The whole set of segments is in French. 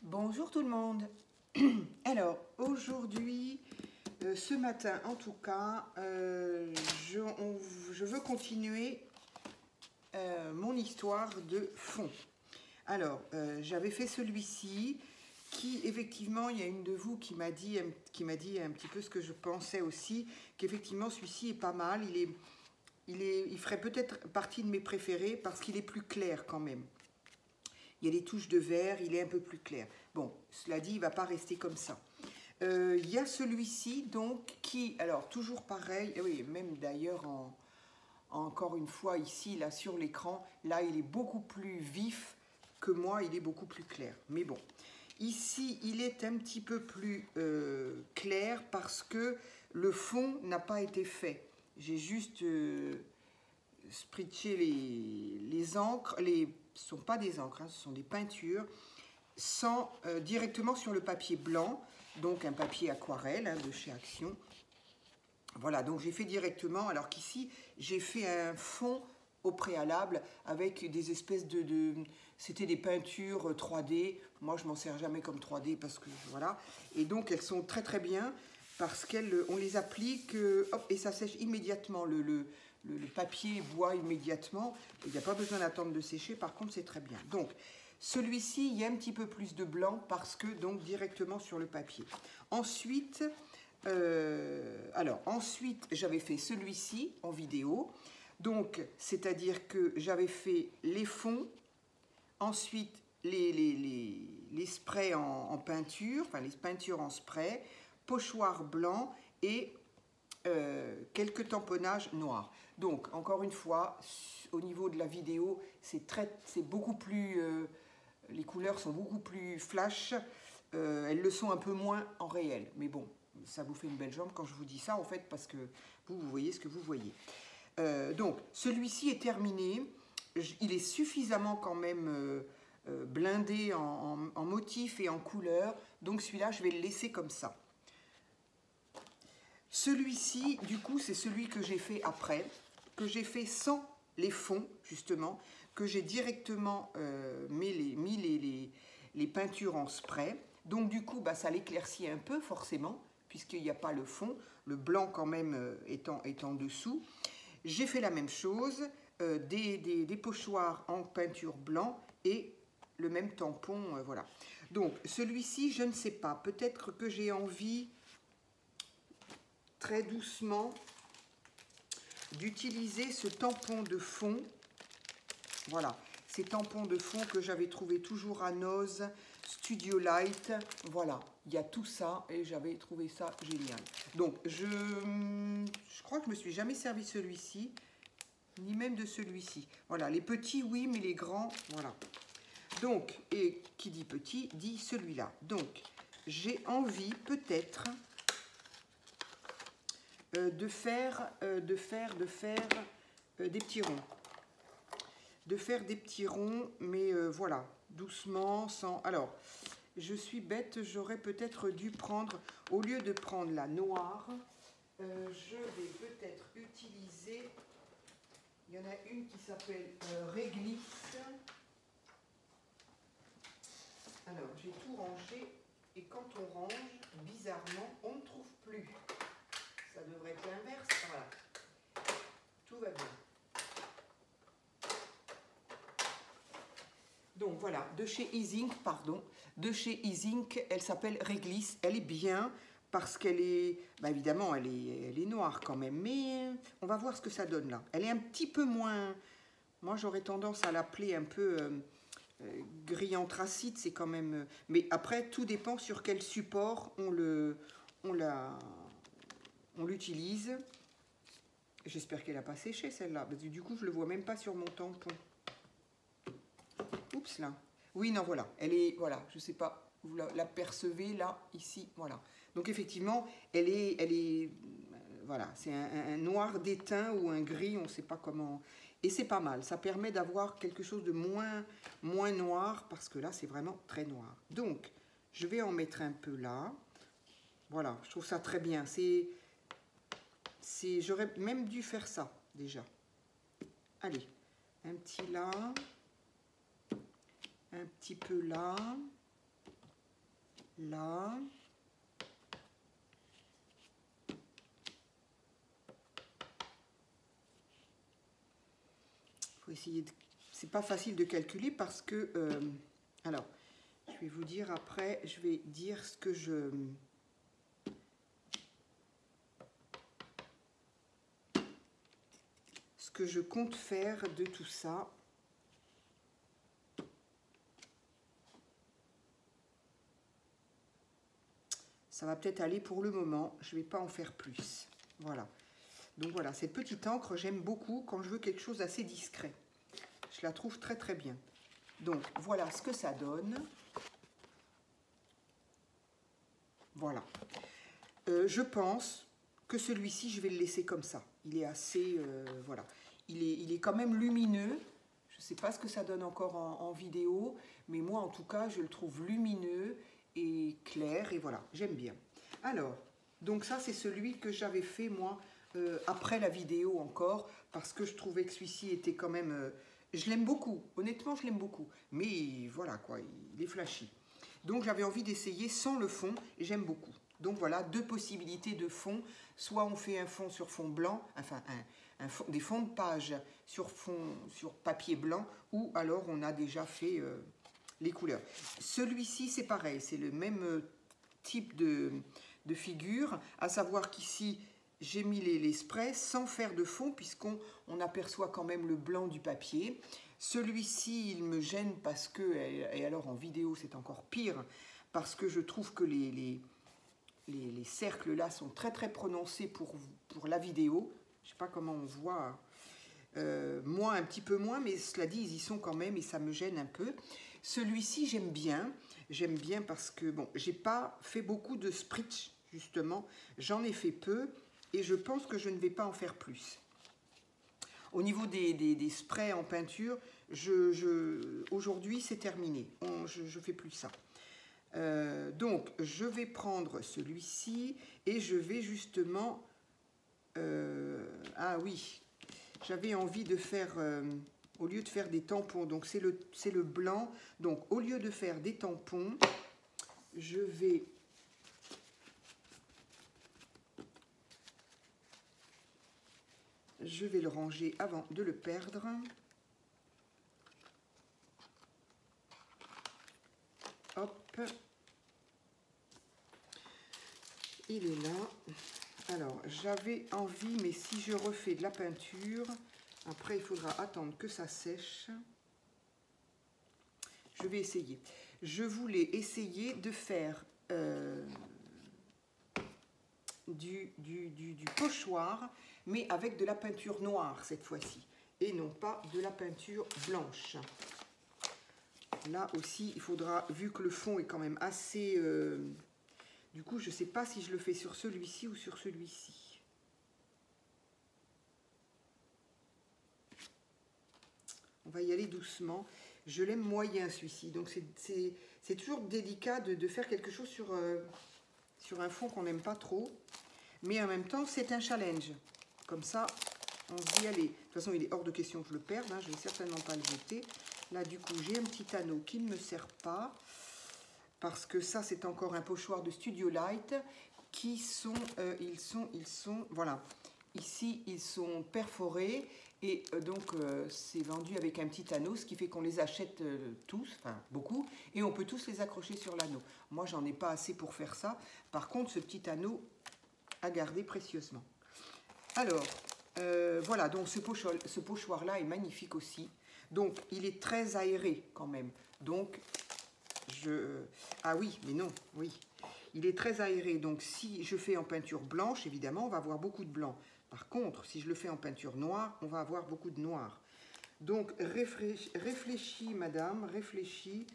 Bonjour tout le monde. Alors aujourd'hui, ce matin en tout cas, je veux continuer mon histoire de fond. Alors j'avais fait celui-ci qui effectivement, il y a une de vous qui m'a dit un petit peu ce que je pensais aussi, qu'effectivement celui-ci est pas mal, il ferait peut-être partie de mes préférés parce qu'il est plus clair quand même. Il y a des touches de vert, il est un peu plus clair. Bon, cela dit, il ne va pas rester comme ça. Il y a celui-ci, donc, qui, alors, toujours pareil, oui, même d'ailleurs, encore une fois, ici, là, sur l'écran, là, il est beaucoup plus vif que moi, il est beaucoup plus clair. Mais bon, ici, il est un petit peu plus clair parce que le fond n'a pas été fait. J'ai juste spritché les encres, ce ne sont pas des encres, hein, ce sont des peintures, directement sur le papier blanc, donc un papier aquarelle hein, de chez Action. Voilà, donc j'ai fait directement, alors qu'ici, j'ai fait un fond au préalable avec des espèces c'était des peintures 3D. Moi, je m'en sers jamais comme 3D parce que, voilà. Et donc, elles sont très, très bien parce qu'on les applique, hop, et ça sèche immédiatement. Le papier boit immédiatement. Il n'y a pas besoin d'attendre de sécher. Par contre, c'est très bien. Donc, celui-ci, il y a un petit peu plus de blanc parce que, donc, directement sur le papier. Ensuite, ensuite, j'avais fait celui-ci en vidéo. Donc, c'est-à-dire que j'avais fait les fonds, ensuite les sprays en peinture, enfin les peintures en spray, pochoir blanc et quelques tamponnages noirs. Donc, encore une fois, au niveau de la vidéo, c'est beaucoup plus... les couleurs sont beaucoup plus flash, elles le sont un peu moins en réel. Mais bon, ça vous fait une belle jambe quand je vous dis ça, en fait, parce que vous voyez ce que vous voyez. Donc, celui-ci est terminé. Il est suffisamment quand même blindé en motif et en couleur. Donc, celui-là, je vais le laisser comme ça. Celui-ci, du coup, c'est celui que j'ai fait après, que j'ai fait sans les fonds, justement, que j'ai directement mis les peintures en spray. Donc, du coup, bah, ça l'éclaircit un peu, forcément, puisqu'il n'y a pas le fond. Le blanc, quand même, est en dessous. J'ai fait la même chose, des pochoirs en peinture blanc et le même tampon, voilà. Donc, celui-ci, je ne sais pas, peut-être que j'ai envie, très doucement, d'utiliser ce tampon de fond. Voilà, ces tampons de fond que j'avais trouvé toujours à Noz, Studio Light. Voilà, il y a tout ça et j'avais trouvé ça génial. Donc, je crois que je ne me suis jamais servi celui-ci, ni même de celui-ci. Voilà, les petits, oui, mais les grands, voilà. Donc, et qui dit petit, dit celui-là. Donc, j'ai envie, peut-être, de faire des petits ronds. De faire des petits ronds, mais voilà, doucement, sans... Alors, je suis bête, j'aurais peut-être dû prendre, au lieu de prendre la noire, je vais peut-être utiliser... Il y en a une qui s'appelle Réglisse. Alors, j'ai tout rangé, et quand on range, bizarrement, on ne trouve plus. Ça devrait être l'inverse. Voilà. Tout va bien. Donc voilà, de chez Easink, pardon, de chez Easink, elle s'appelle Réglisse. Elle est bien parce qu'elle est, bah évidemment, elle est noire quand même, mais on va voir ce que ça donne là. Elle est un petit peu moins, moi j'aurais tendance à l'appeler un peu gris anthracite, c'est quand même, mais après tout dépend sur quel support on l'utilise. J'espère qu'elle n'a pas séché celle-là, parce que du coup je le vois même pas sur mon tampon. Oups là. Oui, non, voilà. Elle est, voilà, je sais pas, vous l'apercevez là, ici, voilà. Donc effectivement, elle est voilà, c'est un noir d'étain ou un gris, on ne sait pas comment. Et c'est pas mal, ça permet d'avoir quelque chose de moins noir, parce que là, c'est vraiment très noir. Donc, je vais en mettre un peu là. Voilà, je trouve ça très bien. J'aurais même dû faire ça, déjà. Allez, un petit là. Un petit peu là. là. Faut essayer de... C'est pas facile de calculer parce que... alors, je vais vous dire après, je vais dire ce que je compte faire de tout ça. Ça va peut-être aller pour le moment, je ne vais pas en faire plus. Voilà. Donc voilà, cette petite encre, j'aime beaucoup quand je veux quelque chose d'assez discret. Je la trouve très très bien. Donc voilà ce que ça donne. Voilà. Je pense que celui-ci, je vais le laisser comme ça. Il est assez... voilà. Il est quand même lumineux. Je ne sais pas ce que ça donne encore en vidéo, mais moi en tout cas, je le trouve lumineux et clair. Et voilà, j'aime bien. Alors, donc ça, c'est celui que j'avais fait moi après la vidéo encore, parce que je trouvais que celui-ci était quand même... je l'aime beaucoup, honnêtement, je l'aime beaucoup. Mais voilà, quoi, il est flashy. Donc j'avais envie d'essayer sans le fond, et j'aime beaucoup. Donc voilà, deux possibilités de fond. Soit on fait un fond sur fond blanc, enfin des fonds de page sur papier blanc, ou alors on a déjà fait les couleurs. Celui-ci, c'est pareil, c'est le même type de figure, à savoir qu'ici, j'ai mis les sprays sans faire de fond, puisqu'on aperçoit quand même le blanc du papier. Celui-ci, il me gêne parce que, et alors en vidéo c'est encore pire, parce que je trouve que les cercles là sont très très prononcés pour la vidéo. Je ne sais pas comment on voit, moi un petit peu moins, mais cela dit, ils y sont quand même et ça me gêne un peu. Celui-ci, j'aime bien parce que, bon, j'ai pas fait beaucoup de spritz, justement, j'en ai fait peu et je pense que je ne vais pas en faire plus. Au niveau des sprays en peinture, aujourd'hui c'est terminé, je fais plus ça. Donc je vais prendre celui-ci et je vais justement... ah oui, j'avais envie de faire... au lieu de faire des tampons, donc c'est le blanc. Donc au lieu de faire des tampons, je vais... le ranger avant de le perdre. Hop. Il est là. Alors, j'avais envie, mais si je refais de la peinture, après il faudra attendre que ça sèche. Je vais essayer. Je voulais essayer de faire du pochoir, mais avec de la peinture noire cette fois-ci, et non pas de la peinture blanche. Là aussi, il faudra, vu que le fond est quand même assez... du coup, je ne sais pas si je le fais sur celui-ci ou sur celui-ci. On va y aller doucement. Je l'aime moyen, celui-ci. Donc, c'est toujours délicat de faire quelque chose sur un fond qu'on n'aime pas trop. Mais en même temps, c'est un challenge. Comme ça, on se dit, allez. De toute façon, il est hors de question que je le perde. Hein, je ne vais certainement pas le jeter. Là, du coup, j'ai un petit anneau qui ne me sert pas. Parce que ça, c'est encore un pochoir de Studio Light. Qui sont, ils sont, voilà. Ici, ils sont perforés. Et donc, c'est vendu avec un petit anneau, ce qui fait qu'on les achète tous, enfin beaucoup, et on peut tous les accrocher sur l'anneau. Moi, j'en ai pas assez pour faire ça. Par contre, ce petit anneau à garder précieusement. Alors, voilà, donc ce pochoir-là est magnifique aussi. Donc, il est très aéré quand même. Donc, ah oui, mais non, oui. Il est très aéré, donc si je fais en peinture blanche, évidemment, on va avoir beaucoup de blanc. Par contre, si je le fais en peinture noire, on va avoir beaucoup de noir. Donc, réfléchis, madame, réfléchis.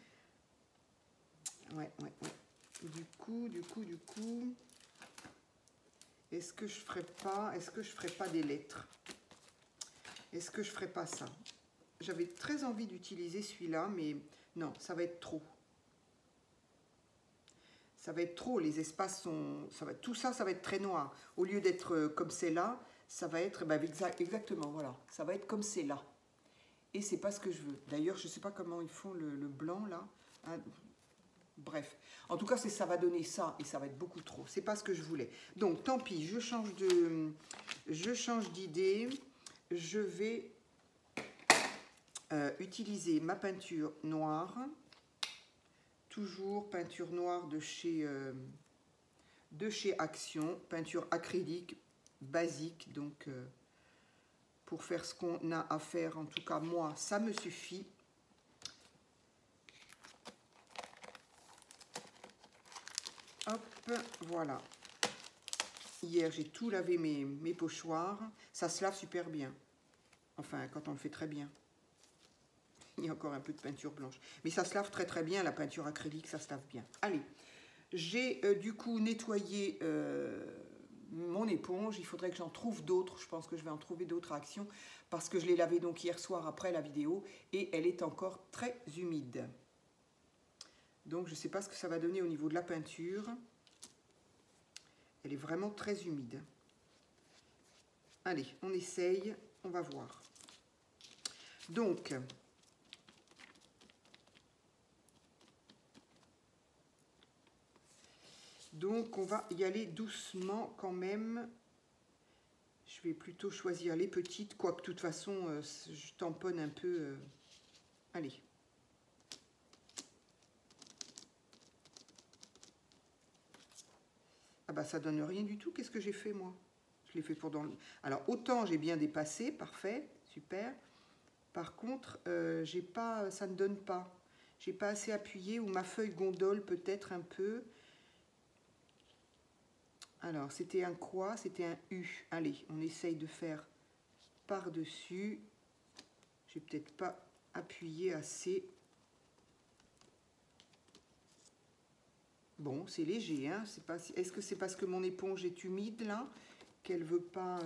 Ouais. Du coup, est-ce que je ferais pas des lettres? Est-ce que je ferais pas ça? J'avais très envie d'utiliser celui-là, mais non, ça va être trop. Ça va être trop, les espaces sont... tout ça, ça va être très noir. Au lieu d'être comme c'est là, ça va être... exactement, voilà. Ça va être comme c'est là. Et c'est pas ce que je veux. D'ailleurs, je sais pas comment ils font le blanc, là. Bref, en tout cas, ça va donner ça et ça va être beaucoup trop. C'est pas ce que je voulais. Donc, tant pis, je change d'idée. Je vais utiliser ma peinture noire. Toujours peinture noire de chez Action. Peinture acrylique basique. Donc, pour faire ce qu'on a à faire, en tout cas, moi, ça me suffit. Hop, voilà. Hier, j'ai tout lavé mes pochoirs. Ça se lave super bien. Enfin, quand on le fait très bien. Il y a encore un peu de peinture blanche. Mais ça se lave très très bien. La peinture acrylique, ça se lave bien. Allez, j'ai du coup nettoyé mon éponge. Il faudrait que j'en trouve d'autres. Je pense que je vais en trouver d'autres à Action. Parce que je l'ai lavée donc hier soir après la vidéo. Et elle est encore très humide. Donc, je ne sais pas ce que ça va donner au niveau de la peinture. Elle est vraiment très humide. Allez, on essaye, on va voir. Donc, on va y aller doucement quand même. Je vais plutôt choisir les petites, quoique de toute façon, je tamponne un peu. Allez. Ah bah ça donne rien du tout. Qu'est-ce que j'ai fait moi? Je l'ai fait pour dans le... Alors autant j'ai bien dépassé, parfait, super. Par contre, j'ai pas, ça ne donne pas. J'ai pas assez appuyé ou ma feuille gondole peut-être un peu. Alors c'était un quoi? C'était un U. Allez, on essaye de faire par-dessus. J'ai peut-être pas appuyé assez. Bon, c'est léger, hein. C'est pas... Est-ce que c'est parce que mon éponge est humide là qu'elle veut pas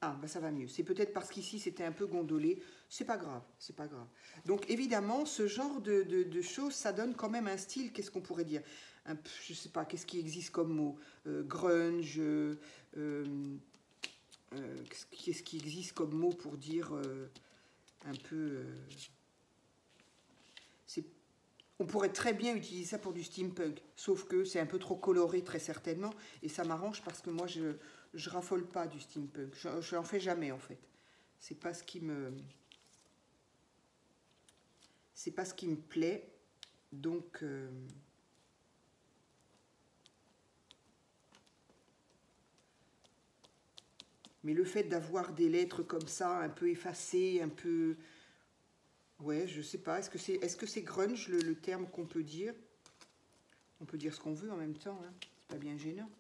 Ah, bah ça va mieux. C'est peut-être parce qu'ici c'était un peu gondolé. C'est pas grave, c'est pas grave. Donc évidemment, ce genre de choses, ça donne quand même un style. Qu'est-ce qu'on pourrait dire? Je sais pas, qu'est-ce qui existe comme mot? Grunge. Qu'est-ce qui existe comme mot pour dire un peu... on pourrait très bien utiliser ça pour du steampunk, sauf que c'est un peu trop coloré très certainement, et ça m'arrange parce que moi je raffole pas du steampunk, je n'en fais jamais en fait. C'est pas ce qui me... C'est pas ce qui me plaît, donc... Mais le fait d'avoir des lettres comme ça, un peu effacées, un peu... Ouais, je sais pas. Est-ce que c'est grunge le terme qu'on peut dire? On peut dire ce qu'on veut en même temps, hein. C'est pas bien gênant.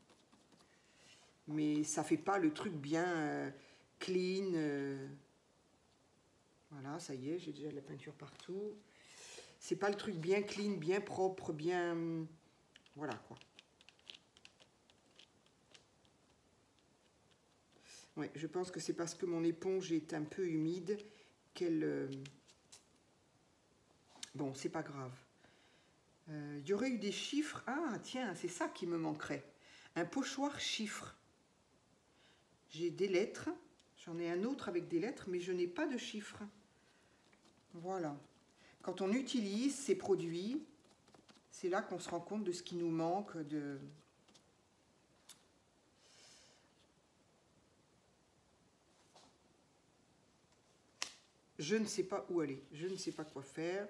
Mais ça fait pas le truc bien clean. Voilà, ça y est, j'ai déjà de la peinture partout. C'est pas le truc bien clean, bien propre, bien... Voilà quoi. Ouais, je pense que c'est parce que mon éponge est un peu humide qu'elle... Bon, c'est pas grave. Il y aurait eu des chiffres. Ah, tiens, c'est ça qui me manquerait. Un pochoir chiffres. J'ai des lettres. J'en ai un autre avec des lettres, mais je n'ai pas de chiffres. Voilà. Quand on utilise ces produits, c'est là qu'on se rend compte de ce qui nous manque. Je ne sais pas où aller. Je ne sais pas quoi faire.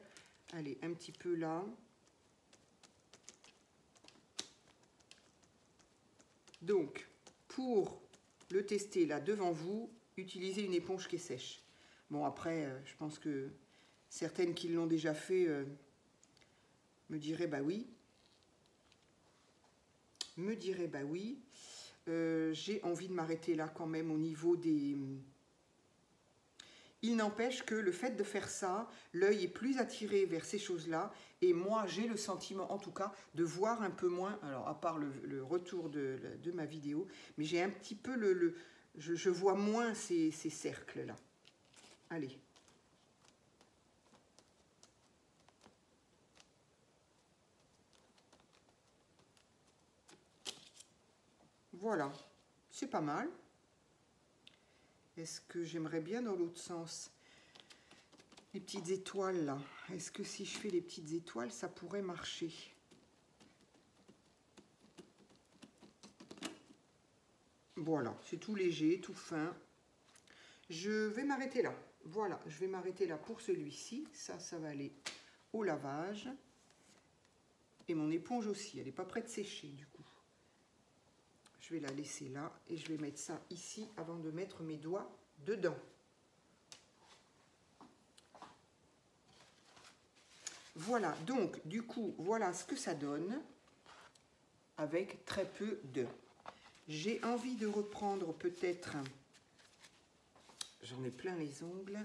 Allez, un petit peu là. Donc, pour le tester là devant vous, utilisez une éponge qui est sèche. Bon, après, je pense que certaines qui l'ont déjà fait me diraient bah oui. J'ai envie de m'arrêter là quand même au niveau des... Il n'empêche que le fait de faire ça, l'œil est plus attiré vers ces choses-là. Et moi, j'ai le sentiment, en tout cas, de voir un peu moins, alors à part le retour de ma vidéo, mais j'ai un petit peu je vois moins ces cercles-là. Allez. Voilà, c'est pas mal. Est-ce que j'aimerais bien dans l'autre sens? Les petites étoiles là. Est-ce que si je fais les petites étoiles, ça pourrait marcher? Voilà, c'est tout léger, tout fin. Je vais m'arrêter là. Voilà, je vais m'arrêter là pour celui-ci. Ça va aller au lavage. Et mon éponge aussi, elle n'est pas prête de sécher du coup. Je vais la laisser là et je vais mettre ça ici avant de mettre mes doigts dedans. Voilà, donc du coup, voilà ce que ça donne avec très peu de. J'ai envie de reprendre peut-être, j'en ai plein les ongles,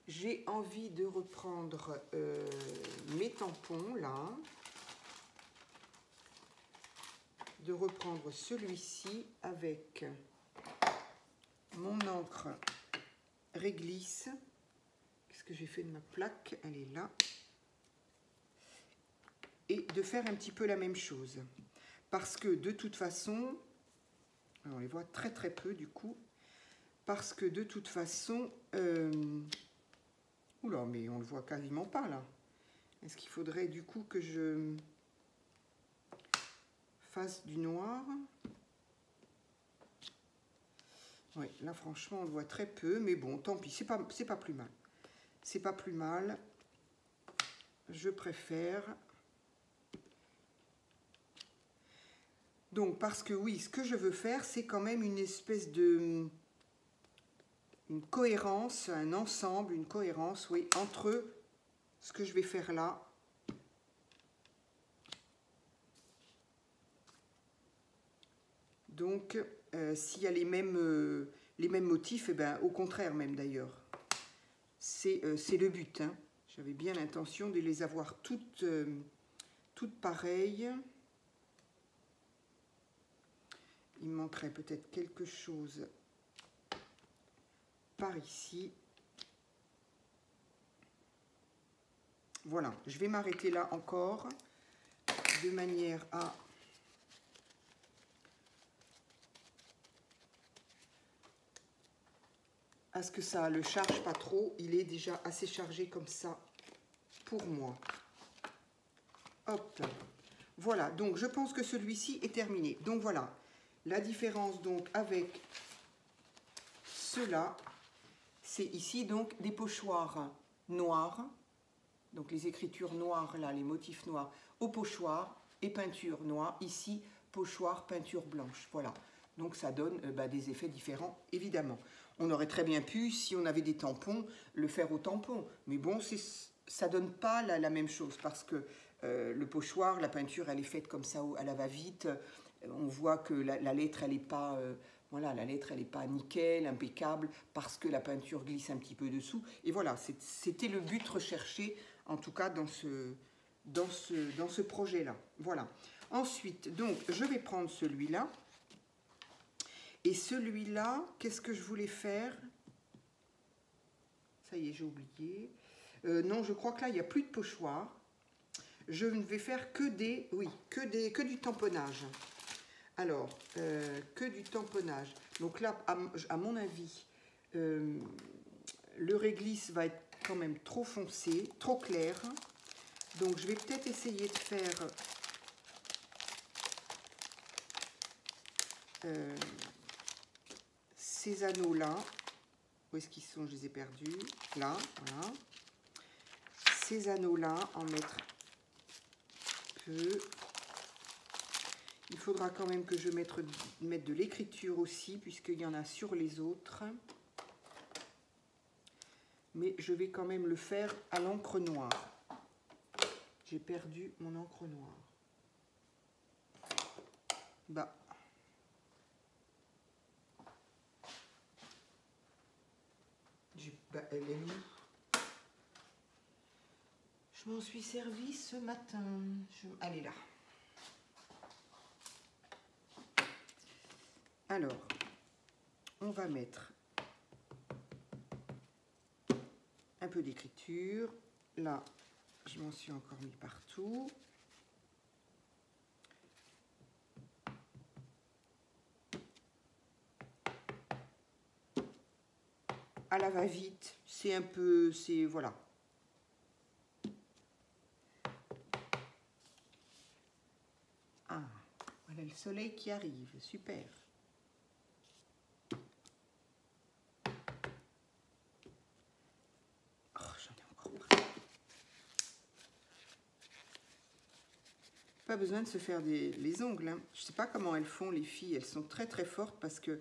j'ai envie de reprendre mes tampons là, de reprendre celui-ci avec mon encre réglisse. Qu'est-ce que j'ai fait de ma plaque? Elle est là. Et de faire un petit peu la même chose. Parce que de toute façon, on les voit très très peu du coup, parce que de toute façon, oula, mais on le voit quasiment pas là. Est-ce qu'il faudrait du coup que je fasse du noir? Oui, là franchement on le voit très peu, mais bon, tant pis, c'est pas plus mal. C'est pas plus mal. Je préfère. Donc, parce que oui, ce que je veux faire, c'est quand même une espèce de... une cohérence, un ensemble, une cohérence, oui, entre ce que je vais faire là. Donc, s'il y a les mêmes motifs, et ben, au contraire même d'ailleurs. C'est le but. Hein. J'avais bien l'intention de les avoir toutes pareilles. Il me manquerait peut-être quelque chose par ici. Voilà, je vais m'arrêter là encore, de manière à ce que ça ne le charge pas trop. Il est déjà assez chargé comme ça pour moi. Hop, voilà, donc je pense que celui-ci est terminé. Donc voilà, la différence donc avec ceux-là, c'est ici donc des pochoirs noirs. Donc les écritures noires, là, les motifs noirs au pochoir et peinture noire. Ici, pochoir, peinture blanche. Voilà. Donc ça donne des effets différents, évidemment. On aurait très bien pu, si on avait des tampons, le faire au tampon. Mais bon, ça ne donne pas la même chose parce que le pochoir, la peinture, elle est faite comme ça à la va-vite. On voit que la lettre, elle n'est pas... voilà, la lettre, elle n'est pas nickel, impeccable, parce que la peinture glisse un petit peu dessous. Et voilà, c'était le but recherché, en tout cas dans ce projet-là. Voilà. Ensuite, donc, je vais prendre celui-là. Et celui-là, qu'est-ce que je voulais faire? Ça y est, j'ai oublié. Non, je crois que là, il n'y a plus de pochoir. Je ne vais faire que du tamponnage. Alors, que du tamponnage. Donc là, à mon avis, le réglisse va être quand même trop foncé, trop clair. Donc, je vais peut-être essayer de faire ces anneaux-là. Où est-ce qu'ils sont? Je les ai perdus. Là, voilà. Ces anneaux-là, en mettre peu. Il faudra quand même que je mette de l'écriture aussi, puisqu'il y en a sur les autres. Mais je vais quand même le faire à l'encre noire. J'ai perdu mon encre noire. Bah. Elle est où? Je m'en suis servi ce matin. Elle est là. Alors, on va mettre un peu d'écriture. Là, je m'en suis encore mis partout. à la va-vite. C'est un peu, c'est, voilà. Ah, voilà le soleil qui arrive, super. Oh, j'en ai encore marre. Pas besoin de se faire les ongles, hein. Je sais pas comment elles font, les filles. Elles sont très très fortes parce que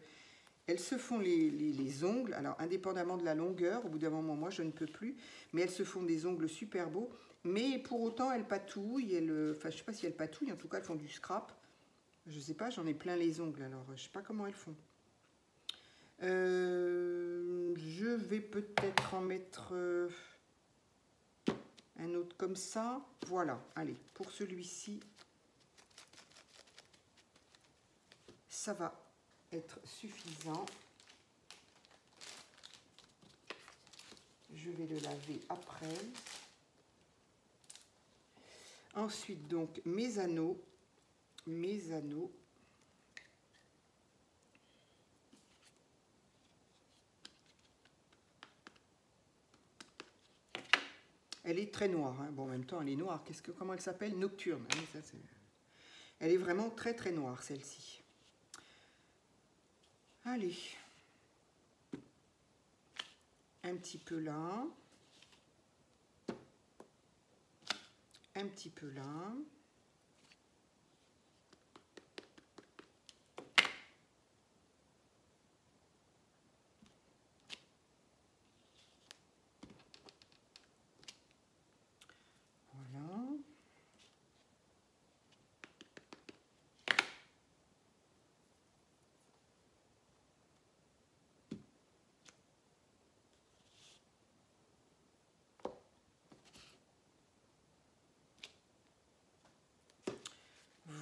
elles se font les ongles. Alors, indépendamment de la longueur, au bout d'un moment, moi, je ne peux plus. Mais elles se font des ongles super beaux. Mais pour autant, elles patouillent. Enfin, je sais pas si elles patouillent. En tout cas, elles font du scrap. Je sais pas, j'en ai plein les ongles. Alors, je sais pas comment elles font. Je vais peut-être en mettre un autre comme ça. Voilà, allez, pour celui-ci, ça va être suffisant. Je vais le laver après. Ensuite, donc, mes anneaux. Mes anneaux. Elle est très noire, hein. Bon, en même temps, elle est noire. Comment elle s'appelle? Nocturne. Hein, ça, elle est vraiment très très noire, celle-ci. Allez. Un petit peu là. Un petit peu là. Voilà.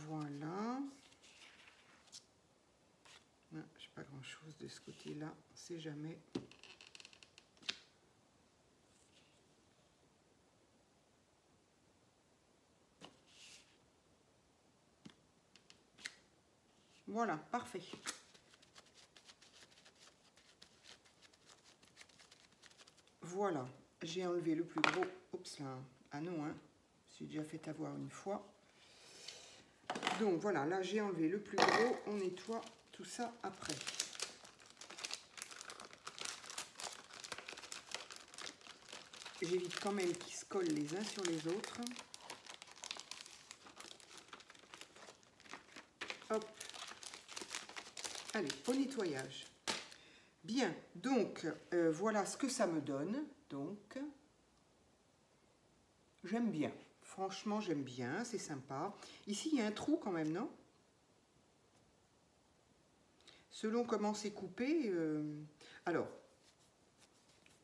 Voilà. Je n'ai pas grand-chose de ce côté-là, on ne sait jamais. Voilà, parfait. Voilà, j'ai enlevé le plus gros. Oups là, ah non, hein, j'ai déjà fait avoir une fois. Donc voilà, là j'ai enlevé le plus gros, on nettoie tout ça après. J'évite quand même qu'ils se collent les uns sur les autres. Hop. Allez, au nettoyage. Bien, donc voilà ce que ça me donne. Donc, j'aime bien. Franchement, j'aime bien, c'est sympa. Ici, il y a un trou quand même, non? Selon comment c'est coupé, alors,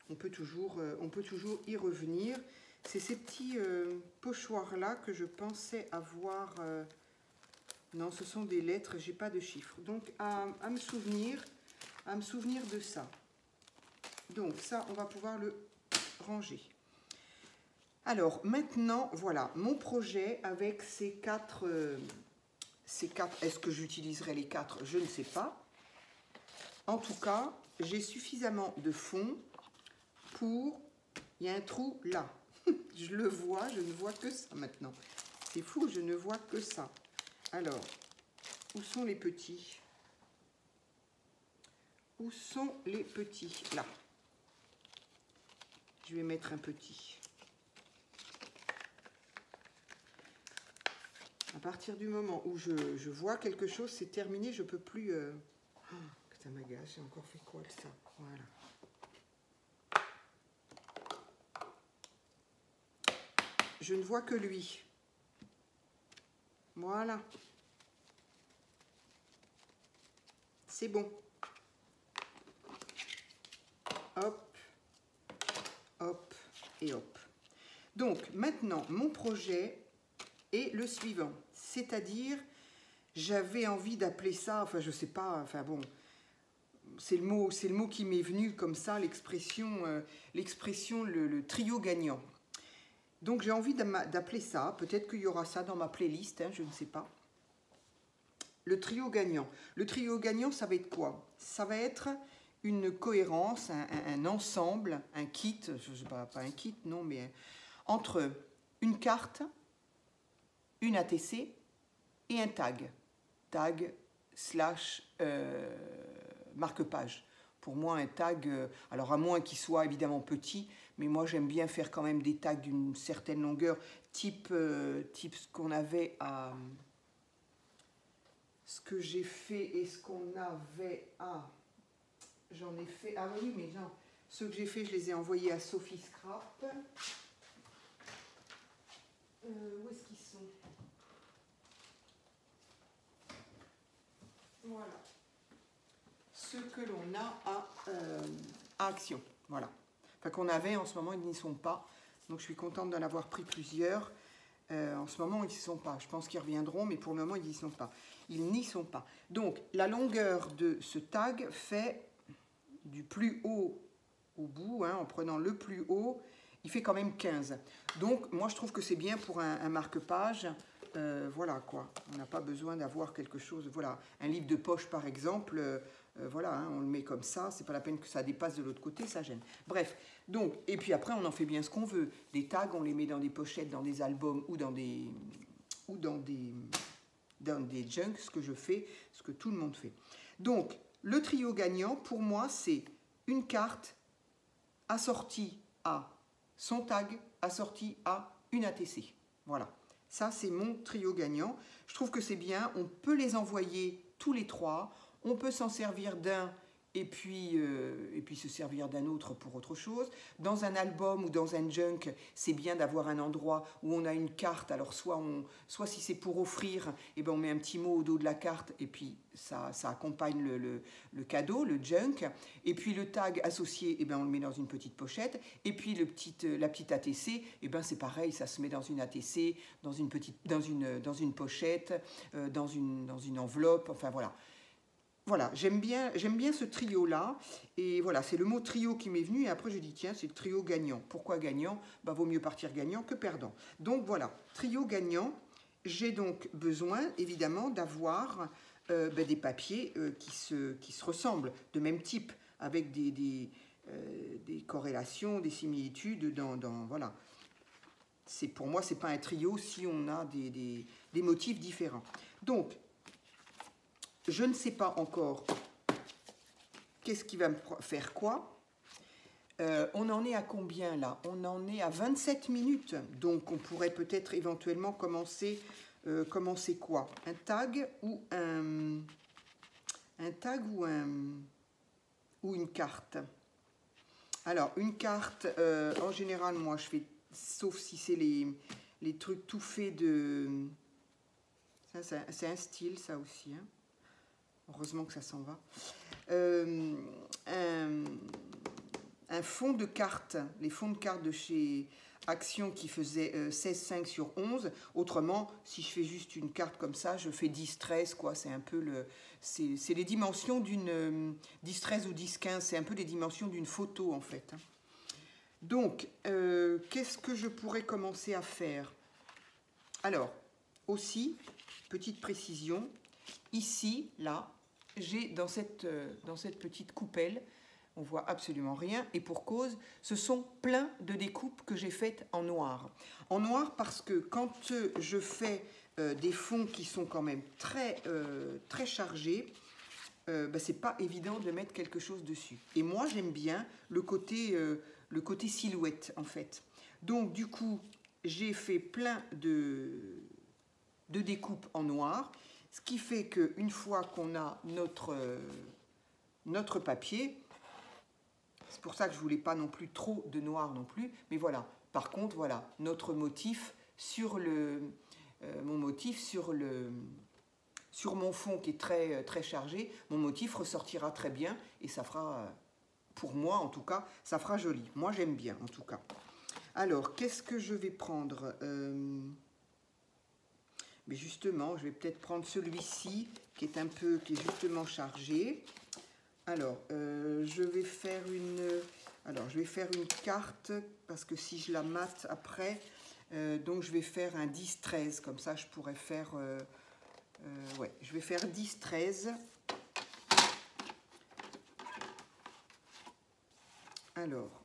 on peut toujours y revenir. C'est ces petits pochoirs-là que je pensais avoir... non, ce sont des lettres, j'ai pas de chiffres. Donc, à me souvenir de ça. Donc, ça, on va pouvoir le ranger. Alors, maintenant, voilà, mon projet avec ces quatre, est-ce que j'utiliserai les quatre? Je ne sais pas. En tout cas, j'ai suffisamment de fond pour... Il y a un trou là. Je le vois, je ne vois que ça maintenant. C'est fou, je ne vois que ça. Alors, où sont les petits? Où sont les petits? Là. Je vais mettre un petit. À partir du moment où je vois quelque chose, c'est terminé, je ne peux plus... Oh, ça m'agace, j'ai encore fait quoi de ça? Voilà. Je ne vois que lui. Voilà. C'est bon. Hop, hop et hop. Donc, maintenant, mon projet est le suivant. C'est-à-dire, j'avais envie d'appeler ça, enfin, je sais pas, enfin bon, c'est le mot qui m'est venu comme ça, l'expression, le trio gagnant. Donc, j'ai envie d'appeler ça, peut-être qu'il y aura ça dans ma playlist, hein, je ne sais pas. Le trio gagnant. Le trio gagnant, ça va être quoi? Ça va être une cohérence, un ensemble, un kit, je sais pas un kit, non, mais entre une carte, une ATC et un tag. Tag slash marque-page. Pour moi, un tag, alors à moins qu'il soit évidemment petit, mais moi j'aime bien faire quand même des tags d'une certaine longueur, type ce qu'on avait à... Ce que j'ai fait et ce qu'on avait à... J'en ai fait... Ah oui, mais non. Ceux que j'ai fait, je les ai envoyés à Sophie Scrap. Où est-ce qu'ils sont? Voilà. Ceux que l'on a à Action. Voilà. Enfin, qu'on avait en ce moment, ils n'y sont pas. Donc je suis contente d'en avoir pris plusieurs. En ce moment, ils n'y sont pas. Je pense qu'ils reviendront, mais pour le moment, ils n'y sont pas. Ils n'y sont pas. Donc, la longueur de ce tag fait du plus haut au bout, hein, en prenant le plus haut, il fait quand même 15. Donc, moi, je trouve que c'est bien pour un marque-page. Voilà, quoi. On n'a pas besoin d'avoir quelque chose... Voilà, un livre de poche, par exemple... voilà, hein, on le met comme ça, c'est pas la peine que ça dépasse de l'autre côté, ça gêne. Bref, donc, et puis après, on en fait bien ce qu'on veut. Des tags, on les met dans des pochettes, dans des albums ou dans des junks, ce que je fais, ce que tout le monde fait. Donc, le trio gagnant, pour moi, c'est une carte assortie à son tag, assortie à une ATC. Voilà, ça c'est mon trio gagnant. Je trouve que c'est bien, on peut les envoyer tous les trois. On peut s'en servir d'un et puis se servir d'un autre pour autre chose. Dans un album ou dans un junk, c'est bien d'avoir un endroit où on a une carte. Alors soit si c'est pour offrir, eh ben on met un petit mot au dos de la carte et puis ça accompagne le cadeau, le junk. Et puis le tag associé, eh ben on le met dans une petite pochette. Et puis la petite ATC, eh ben c'est pareil, ça se met dans une ATC, dans une pochette, dans une enveloppe. Enfin voilà. Voilà, j'aime bien ce trio-là. Et voilà, c'est le mot trio qui m'est venu. Et après, j'ai dit, tiens, c'est le trio gagnant. Pourquoi gagnant? Bah, vaut mieux partir gagnant que perdant. Donc voilà, trio gagnant. J'ai donc besoin, évidemment, d'avoir des papiers qui se ressemblent, de même type, avec des corrélations, des similitudes. Voilà. Pour moi, ce n'est pas un trio si on a des motifs différents. Donc, je ne sais pas encore qu'est-ce qui va me faire quoi. On en est à combien là? On en est à 27 minutes. Donc on pourrait peut-être éventuellement commencer quoi? Un tag ou ou une carte. Alors une carte, en général moi je fais, sauf si c'est les trucs tout faits de... Ça, c'est un style ça aussi, hein. Heureusement que ça s'en va. Un fond de carte, les fonds de carte de chez Action qui faisaient 16,5 sur 11. Autrement, si je fais juste une carte comme ça, je fais 10-13, quoi. C'est un peu c'est les dimensions d'une 10-13 ou 10-15, c'est un peu les dimensions d'une photo en fait. Donc, qu'est-ce que je pourrais commencer à faire? Alors, aussi, petite précision, ici, là, j'ai dans cette petite coupelle, on voit absolument rien, et pour cause, ce sont plein de découpes que j'ai faites en noir. En noir parce que quand je fais des fonds qui sont quand même très chargés, c'est pas évident de mettre quelque chose dessus. Et moi, j'aime bien le côté silhouette, en fait. Donc, du coup, j'ai fait plein de découpes en noir, ce qui fait qu'une fois qu'on a notre papier, c'est pour ça que je ne voulais pas non plus trop de noir non plus, mais voilà. Par contre, voilà, notre motif sur sur mon fond qui est très, très chargé, mon motif ressortira très bien et ça fera, pour moi en tout cas, ça fera joli. Moi, j'aime bien en tout cas. Alors, qu'est-ce que je vais prendre? Mais justement, je vais peut-être prendre celui-ci qui est justement chargé. Alors, je vais faire une carte parce que si je la mate après, donc je vais faire un 10-13. Comme ça, je pourrais faire... ouais, je vais faire 10-13. Alors,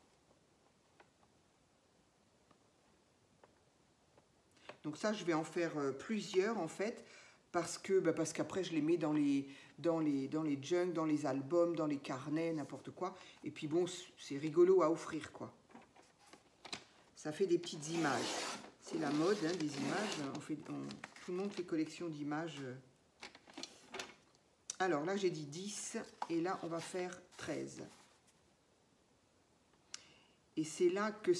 donc ça, je vais en faire plusieurs en fait, parce qu'après je les mets dans les junks, dans les albums, dans les carnets, n'importe quoi. Et puis bon, c'est rigolo à offrir quoi. Ça fait des petites images. C'est la mode hein, des images. Tout le monde fait collection d'images. Alors là, j'ai dit 10 et là, on va faire 13. Et c'est là que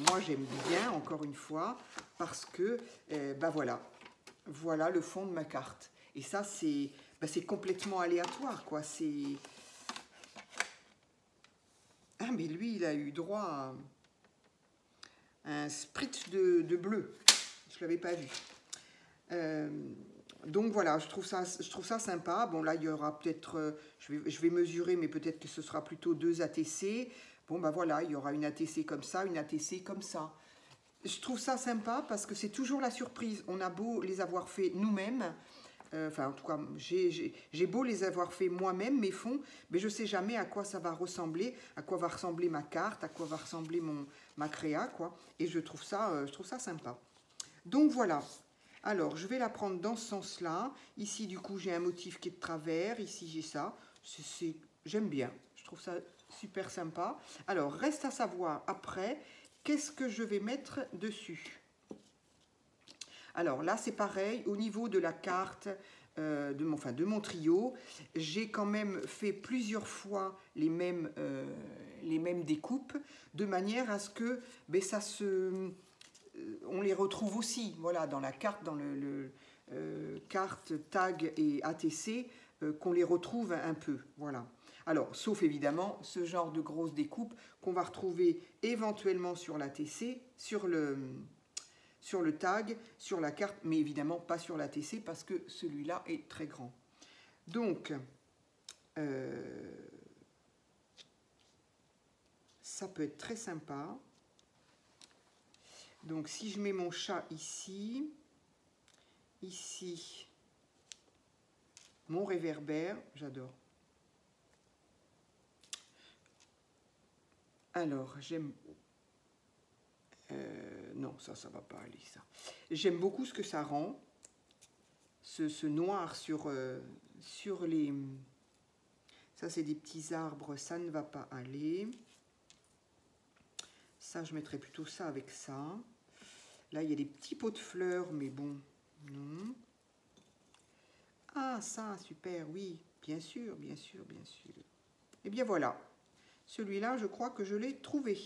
moi, j'aime bien, encore une fois, parce que, voilà le fond de ma carte. Et ça, c'est complètement aléatoire, quoi. Ah, mais lui, il a eu droit à un spritz de bleu. Je ne l'avais pas vu. Donc voilà, je trouve ça sympa. Bon, là, il y aura peut-être, je vais mesurer, mais peut-être que ce sera plutôt 2 ATC. Bon, voilà, il y aura une ATC comme ça, une ATC comme ça. Je trouve ça sympa parce que c'est toujours la surprise. On a beau les avoir fait nous-mêmes, en tout cas, j'ai beau les avoir fait moi-même, mes fonds, mais je ne sais jamais à quoi ça va ressembler, à quoi va ressembler ma carte, à quoi va ressembler ma créa, quoi. Et je trouve ça sympa. Donc voilà. Alors, je vais la prendre dans ce sens-là. Ici, du coup, j'ai un motif qui est de travers. Ici, j'ai ça. J'aime bien. Je trouve ça super sympa. Alors, reste à savoir après, qu'est-ce que je vais mettre dessus? Alors là, c'est pareil. Au niveau de la carte de mon trio, j'ai quand même fait plusieurs fois les mêmes découpes, de manière à ce que on les retrouve aussi, voilà, dans la carte, dans le carte, tag et ATC, qu'on les retrouve un peu, voilà. Alors, sauf évidemment ce genre de grosse découpe qu'on va retrouver éventuellement sur l'ATC, sur le tag, sur la carte, mais évidemment pas sur l'ATC parce que celui-là est très grand. Donc, ça peut être très sympa. Donc, si je mets mon chat ici, mon réverbère, j'adore. Alors, j'aime... non, ça va pas aller, ça. J'aime beaucoup ce que ça rend. Ce noir sur les... Ça, c'est des petits arbres, ça ne va pas aller. Ça, je mettrais plutôt ça avec ça. Là, il y a des petits pots de fleurs, mais bon, non. Ah, ça, super, oui, bien sûr, bien sûr, bien sûr. Et bien voilà, celui-là, je crois que je l'ai trouvé.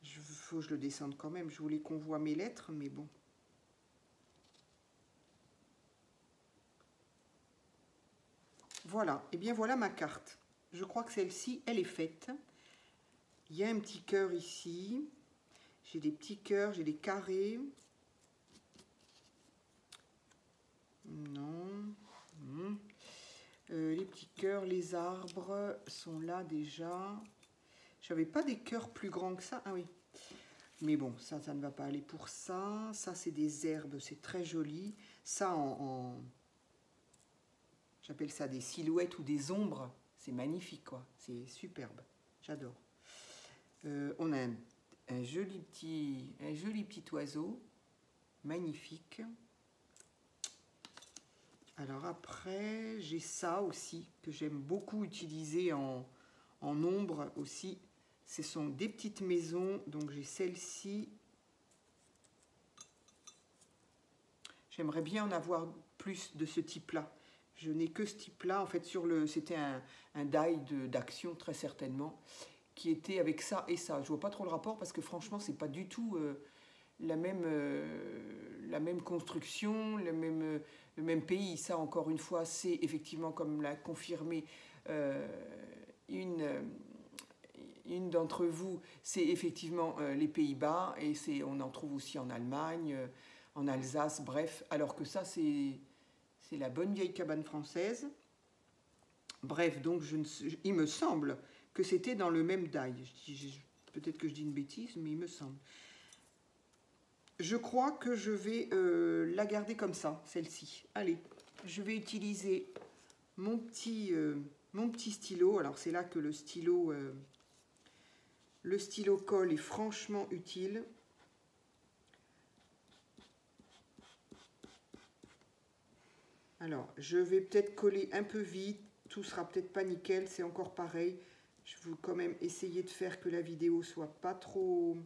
Faut que je le descende quand même, je voulais qu'on voit mes lettres, mais bon. Voilà, et bien voilà ma carte. Je crois que celle-ci, elle est faite. Il y a un petit cœur ici. J'ai des petits cœurs, j'ai des carrés. Non. Les petits cœurs, les arbres sont là déjà. J'avais pas des cœurs plus grands que ça. Ah oui. Mais bon, ça ne va pas aller pour ça. Ça, c'est des herbes, c'est très joli. Ça, j'appelle ça des silhouettes ou des ombres. C'est magnifique, quoi. C'est superbe. J'adore. On a un joli petit oiseau. Magnifique. Alors après, j'ai ça aussi, que j'aime beaucoup utiliser en ombre aussi. Ce sont des petites maisons, donc j'ai celle-ci. J'aimerais bien en avoir plus de ce type-là. Je n'ai que ce type-là. En fait, c'était un die d'action, très certainement, qui était avec ça et ça. Je vois pas trop le rapport parce que franchement, c'est pas du tout la même construction, le même pays. Ça, encore une fois, c'est effectivement, comme l'a confirmé une d'entre vous, c'est effectivement les Pays-Bas, et on en trouve aussi en Allemagne, en Alsace, bref, alors que ça, c'est la bonne vieille cabane française. Bref, donc il me semble que c'était dans le même die. Peut-être que je dis une bêtise, mais il me semble. Je crois que je vais la garder comme ça, celle-ci. Allez, je vais utiliser mon petit stylo. Alors c'est là que le stylo colle est franchement utile. Alors, je vais peut-être coller un peu vite, tout sera peut-être pas nickel, c'est encore pareil. Je veux quand même essayer de faire que la vidéo soit pas trop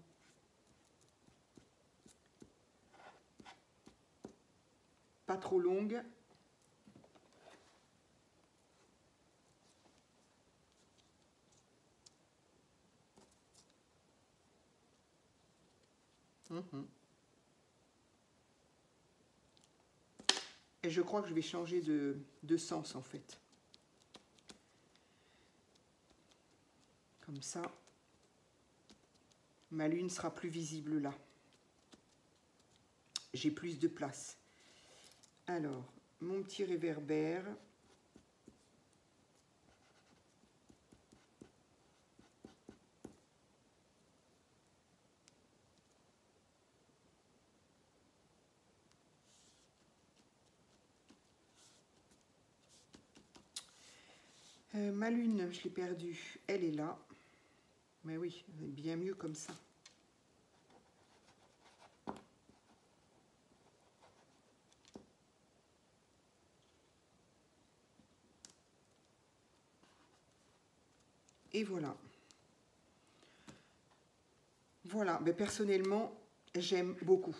longue. Et je crois que je vais changer de sens en fait. Comme ça, ma lune sera plus visible là. J'ai plus de place. Alors, mon petit réverbère. Ma lune, je l'ai perdue. Elle est là. Mais oui, elle est bien mieux comme ça. Et voilà. Voilà, mais personnellement, j'aime beaucoup.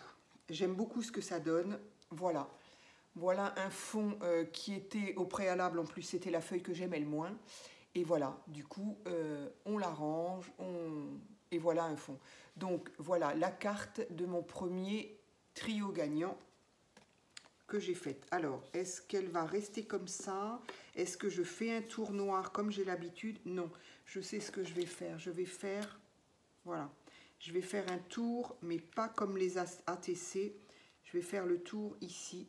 J'aime beaucoup ce que ça donne. Voilà. Voilà un fond qui était au préalable, en plus c'était la feuille que j'aimais le moins. Et voilà, du coup, on l'arrange, et voilà un fond. Donc voilà la carte de mon premier trio gagnant que j'ai fait. Alors, est-ce qu'elle va rester comme ça? Est-ce que je fais un tour noir comme j'ai l'habitude? Non, je sais ce que je vais faire. Je vais faire, voilà, je vais faire un tour, mais pas comme les ATC. Je vais faire le tour ici.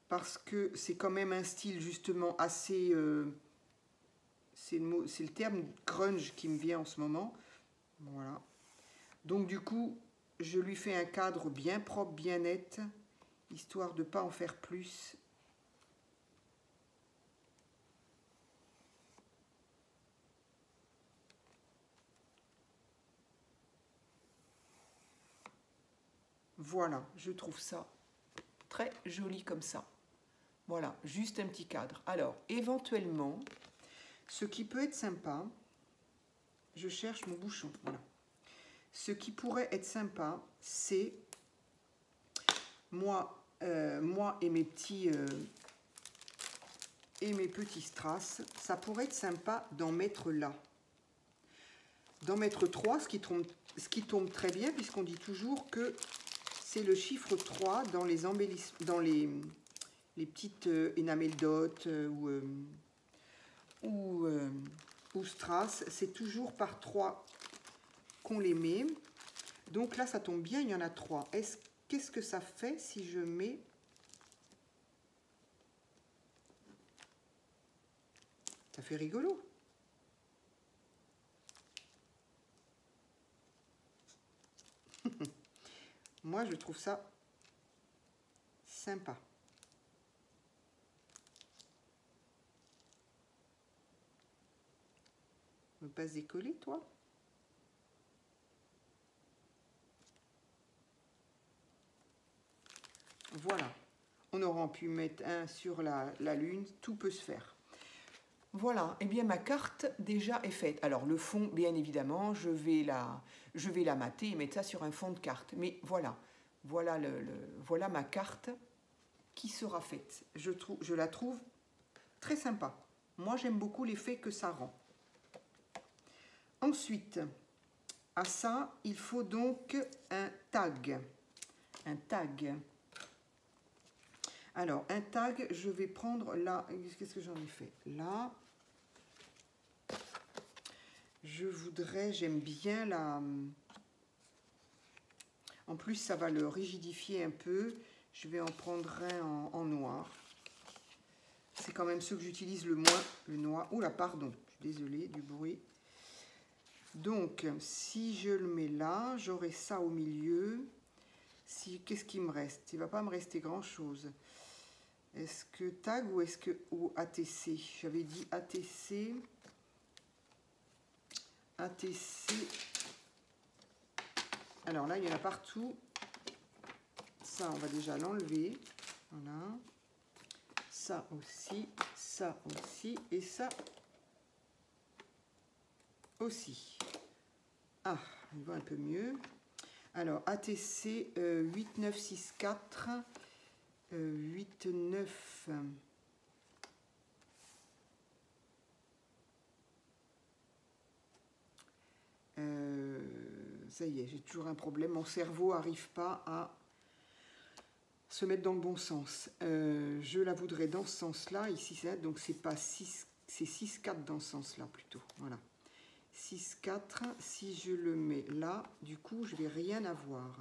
Parce que c'est quand même un style justement assez... c'est le terme grunge qui me vient en ce moment. Voilà. Donc du coup, je lui fais un cadre bien propre, bien net, histoire de ne pas en faire plus. Voilà, je trouve ça très joli comme ça. Voilà, juste un petit cadre. Alors, éventuellement, ce qui peut être sympa, je cherche mon bouchon, voilà. Ce qui pourrait être sympa, c'est moi et mes petits strass, ça pourrait être sympa d'en mettre là. D'en mettre 3, ce qui tombe très bien, puisqu'on dit toujours que c'est le chiffre 3 dans les embellissements, dans les petites enamel dot ou strass, c'est toujours par 3 qu'on les met. Donc là, ça tombe bien, il y en a 3. Qu'est-ce que ça fait si je mets... Ça fait rigolo. Moi, je trouve ça sympa. Ne pas se décoller, toi? Voilà. On aura pu mettre un sur la lune. Tout peut se faire. Voilà. Et bien, ma carte déjà est faite. Alors, le fond, bien évidemment, je vais la mater et mettre ça sur un fond de carte. Mais voilà. Voilà, voilà ma carte qui sera faite. Je la trouve très sympa. Moi, j'aime beaucoup l'effet que ça rend. Ensuite, à ça, il faut donc un tag. Un tag. Alors, un tag, je vais prendre là. Qu'est-ce que j'en ai fait? Là. J'aime bien la... En plus, ça va le rigidifier un peu. Je vais en prendre un en noir. C'est quand même ce que j'utilise le moins, le noir. Oula, pardon, je suis désolée du bruit. Donc, si je le mets là, j'aurai ça au milieu. Qu'est-ce qui me reste? Il ne va pas me rester grand-chose. Est-ce que tag ou ATC? J'avais dit ATC. ATC. Alors là, il y en a partout. Ça, on va déjà l'enlever. Voilà. Ça aussi et ça aussi. Ah, il va un peu mieux. Alors, ATC 8964, 89. Ça y est, j'ai toujours un problème. Mon cerveau n'arrive pas à se mettre dans le bon sens. Je la voudrais dans ce sens-là. Ici, donc c'est pas 6, c'est 6-4 dans ce sens-là plutôt. Voilà. 6-4. Si je le mets là, du coup, je vais rien avoir.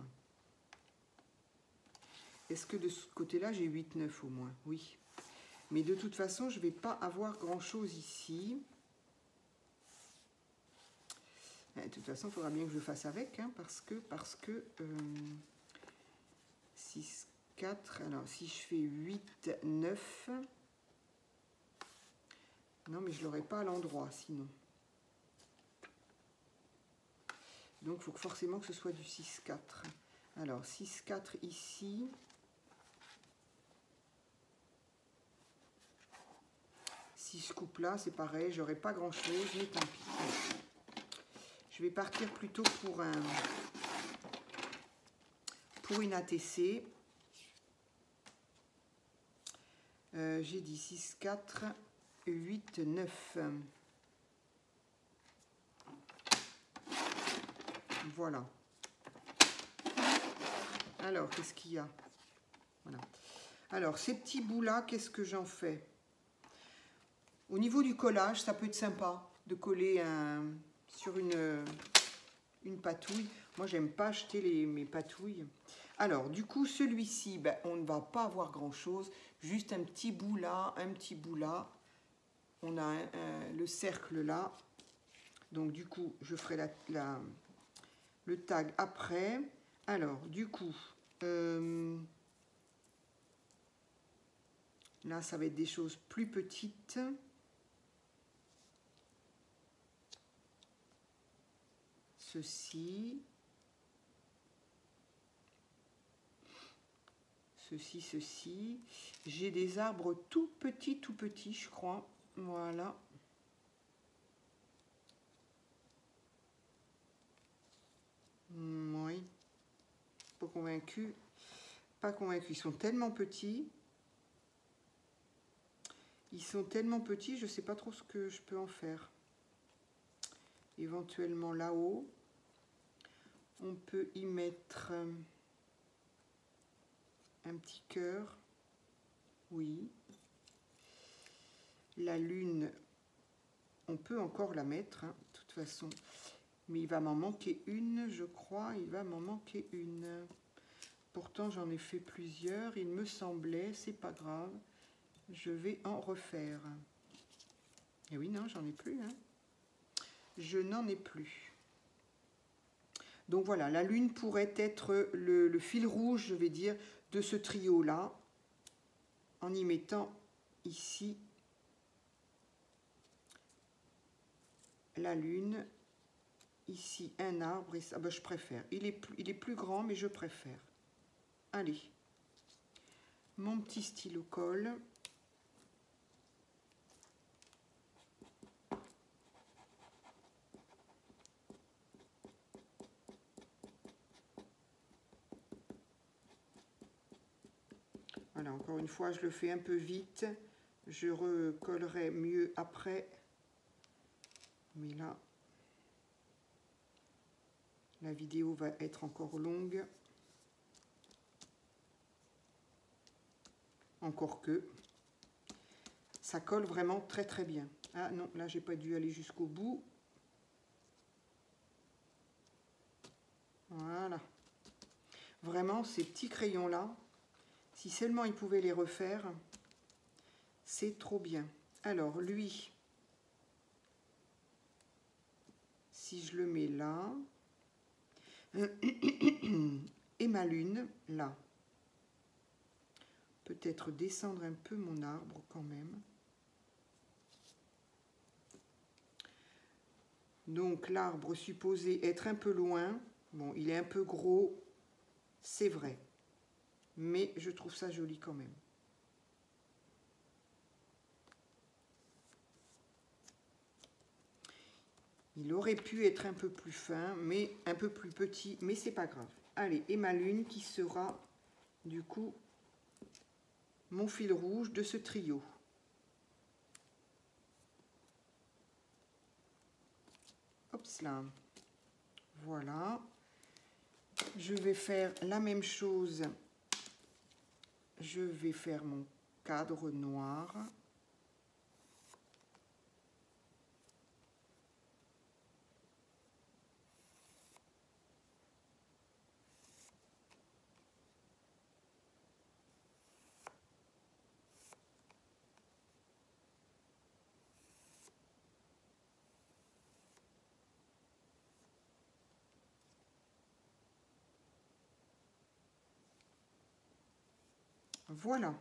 Est-ce que de ce côté-là, j'ai 8-9 au moins? Oui. Mais de toute façon, je ne vais pas avoir grand-chose ici. De toute façon, il faudra bien que je fasse avec, hein, parce que 6, 4, alors si je fais 8, 9, non mais je ne l'aurai pas à l'endroit sinon. Donc il faut forcément que ce soit du 6, 4. Alors 6, 4 ici. Si je coupe là, c'est pareil, j'aurai pas grand chose, mais tant pis. Je vais partir plutôt pour une ATC. J'ai dit 6, 4, 8, 9. Voilà. Alors, qu'est-ce qu'il y a? Voilà. Alors, ces petits bouts-là, qu'est-ce que j'en fais? Au niveau du collage, ça peut être sympa de coller sur une patouille. Moi, j'aime pas acheter mes patouilles. Alors, du coup, celui-ci, ben, on ne va pas avoir grand-chose. Juste un petit bout là, un petit bout là. On a le cercle là. Donc, du coup, je ferai le tag après. Alors, du coup, là, ça va être des choses plus petites. Ceci. Ceci. J'ai des arbres tout petits, je crois. Voilà. Oui. Pas convaincu. Pas convaincu. Ils sont tellement petits. Ils sont tellement petits, je ne sais pas trop ce que je peux en faire. Éventuellement là-haut, on peut y mettre un petit cœur. Oui. La lune, on peut encore la mettre, hein, de toute façon. Mais il va m'en manquer une, je crois. Il va m'en manquer une. Pourtant, j'en ai fait plusieurs. Il me semblait, c'est pas grave. Je vais en refaire. Et oui, non, j'en ai plus. Hein. Je n'en ai plus. Donc voilà, la lune pourrait être le fil rouge, je vais dire, de ce trio-là. En y mettant ici la lune. Ici, un arbre. Et ça, ben, je préfère. Il est plus grand, mais je préfère. Allez. Mon petit stylo colle. Voilà, encore une fois, je le fais un peu vite. Je recollerai mieux après. Mais là, la vidéo va être encore longue. Encore que ça colle vraiment très très bien. Ah non, là j'ai pas dû aller jusqu'au bout. Voilà. Vraiment, ces petits crayons là, si seulement ils pouvaient les refaire, c'est trop bien. Alors lui, si je le mets là, et ma lune là, peut-être descendre un peu mon arbre quand même. Donc l'arbre supposé être un peu loin. Bon, il est un peu gros, c'est vrai. Mais je trouve ça joli quand même. Il aurait pu être un peu plus fin, mais un peu plus petit, mais c'est pas grave. Allez, et ma lune qui sera du coup mon fil rouge de ce trio. Hop là. Voilà. Je vais faire la même chose. Je vais faire mon cadre noir. Voilà.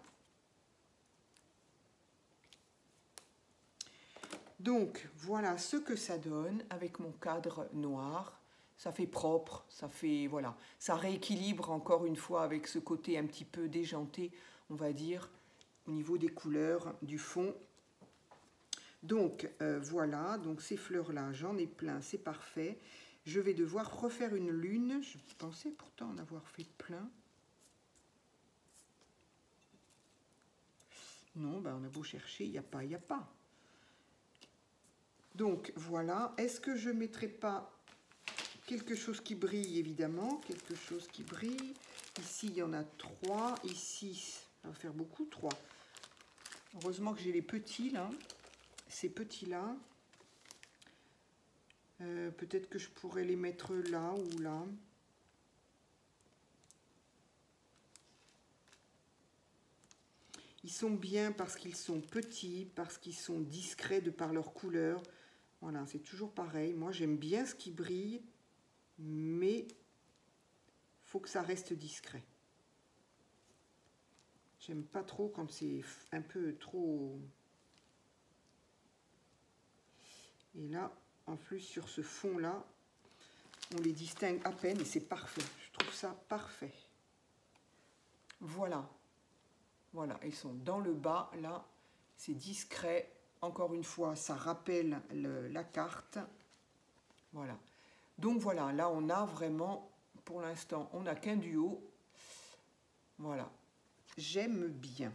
Donc, voilà ce que ça donne avec mon cadre noir. Ça fait propre, ça fait, voilà, ça rééquilibre encore une fois avec ce côté un petit peu déjanté, on va dire, au niveau des couleurs du fond. Donc, voilà, donc ces fleurs-là, j'en ai plein, c'est parfait. Je vais devoir refaire une lune. Je pensais pourtant en avoir fait plein. Non, ben on a beau chercher, il n'y a pas, il n'y a pas. Donc voilà, est-ce que je ne mettrai pas quelque chose qui brille, évidemment, quelque chose qui brille. Ici, il y en a 3, ici, ça va faire beaucoup, 3. Heureusement que j'ai les petits, là, ces petits-là. Peut-être que je pourrais les mettre là ou là. Ils sont bien parce qu'ils sont petits, parce qu'ils sont discrets de par leur couleur. Voilà, c'est toujours pareil. Moi, j'aime bien ce qui brille, mais il faut que ça reste discret. J'aime pas trop quand c'est un peu trop... Et là, en plus, sur ce fond-là, on les distingue à peine et c'est parfait. Je trouve ça parfait. Voilà. Voilà, ils sont dans le bas, là, c'est discret. Encore une fois, ça rappelle la carte. Voilà. Donc voilà, là, on a vraiment, pour l'instant, on n'a qu'un duo. Voilà. J'aime bien.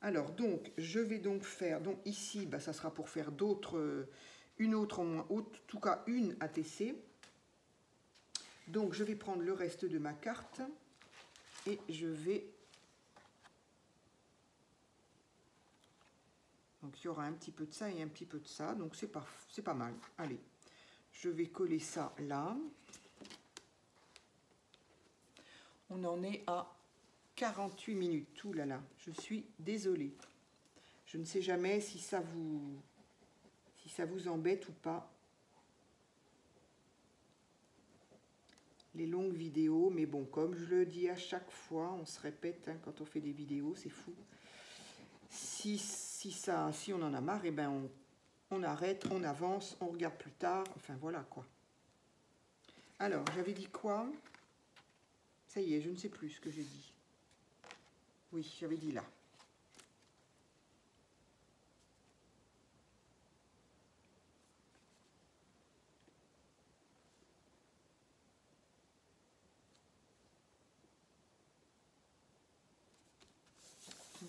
Alors, donc, je vais donc faire... Donc ici, bah, ça sera pour faire d'autres... une autre en moins haute, en tout cas une ATC. Donc, je vais prendre le reste de ma carte et je vais... Donc, il y aura un petit peu de ça et un petit peu de ça. Donc, c'est pas mal. Allez, je vais coller ça là. On en est à 48 minutes. Ouh là là, je suis désolée. Je ne sais jamais si ça vous embête ou pas. Les longues vidéos, mais bon, comme je le dis à chaque fois, on se répète hein, quand on fait des vidéos, c'est fou. Si on en a marre, eh ben on arrête, on avance, on regarde plus tard, enfin voilà quoi. Alors, j'avais dit quoi? Ça y est, je ne sais plus ce que j'ai dit. Oui, j'avais dit là.